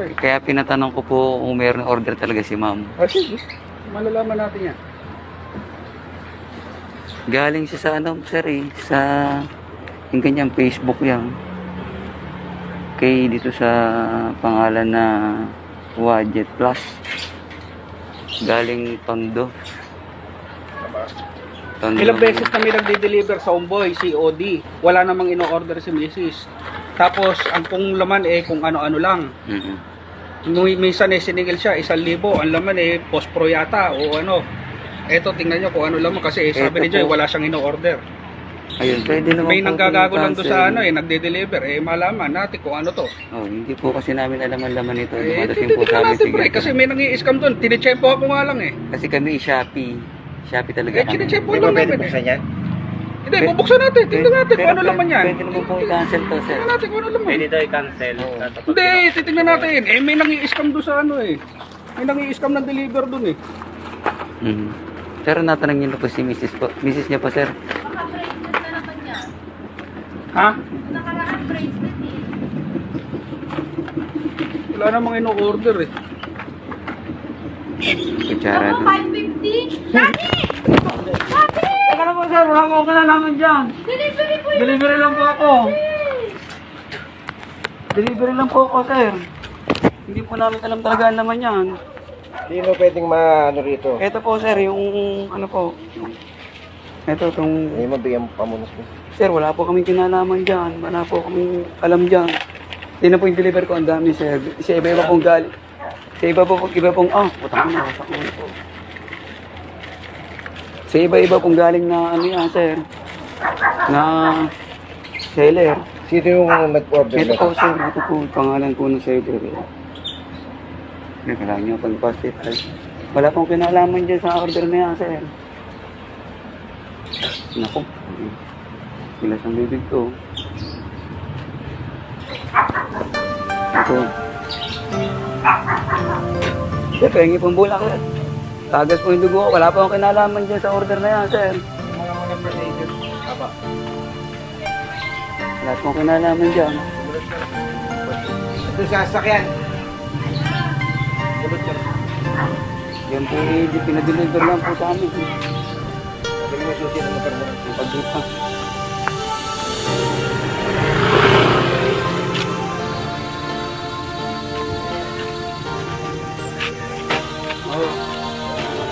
pre. Kaya pinatanong ko po kung mayroong order talaga si ma'am. Sige. Malalaman natin yan. Galing siya sa ano, sir eh, sa yung kanyang Facebook yan. Kay dito sa pangalan na Wadjet Plus. Galing Tondo. Tondo. Ilang beses kami nagde-deliver sa Omboy, COD. Wala namang ino-order si Mrs. Tapos, ang kung laman kung ano-ano lang. Minsan siningil siya, 1,000. Ang laman post-pro yata o ano. Eto, tingnan nyo kung ano laman kasi sabi ni Joy, wala siyang ino-order. Ayun, pwede naman May po nanggagago lang doon sa i-cancel. nagde-deliver. Malaman natin kung ano to. Oh, hindi po kasi namin alam ang laman nito. Dumadating po Titignan sa amin natin pre, sige. kasi may nang-i-scam doon. Tinichepo ako nga lang Kasi kami Shopee. Shopee talaga kami. Tinichepo Di lang ba pwede namin buksan yan? Hindi, bubuksan natin. Tingnan natin kung ano laman yan. Pwede naman po i-cancel to, sir. Tingnan natin kung ano laman. Pwede daw i-cancel. Hindi, titingnan natin. May nang-i-scam doon sa ano May nang-i-scam ng deliver doon Sir, natanong niyo na po si Mrs. po. Mrs. niya po, sir. Naka-bracelet na naman yan. Ha? Nakaraan bracelet Wala namang ino-order Kutsara Ako, doon. 550. Dami! Dami! Teka na po sir, wala ko kinalaman dyan. Delivery po yun. Delivery lang po ako. Delivery lang po ako, sir. Hindi po namin alam talaga ang laman yan. Hindi mo pwedeng maano rito. Ito po, sir, yung ano po. Ito, itong... Hindi mo bigyan mo pamunos mo. Sir, wala po kaming kinalaman dyan. Wala po kaming alam dyan. Hindi na po yung deliver ko. Ang dami, sir. Sa iba-iba pong galing. Sa iba pong... Putang na. Po. Sa iba-iba pong galing na ano yan, sir. Na seller. Sino yung nag-order Ito na? po, sir. Ito po. Pangalan po ng seller. Kailangan nyo pag-post-it. Wala pong kinalaman dyan sa order na yan, sir. Naku. Bilas ang bibig ko. Ito. Sir, pengi pong bulak, sir. Tagas po yung dugo ko. Wala pa akong kinalaman dyan sa order na yan, sir. Mga procedure. Aba. Wala pa akong kinalaman dyan. Ito sa sasakyan. Yan po pinadeliver lang po sa amin. Sabi mo susi ng motor mo. Pagdita.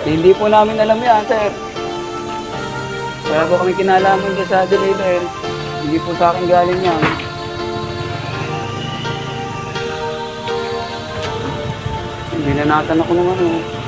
Hindi po namin alam yan, sir. Wala po kami kinalaman dyan sa deliver. Hindi po sa akin galing yan. Hindi na natan ako ng ano.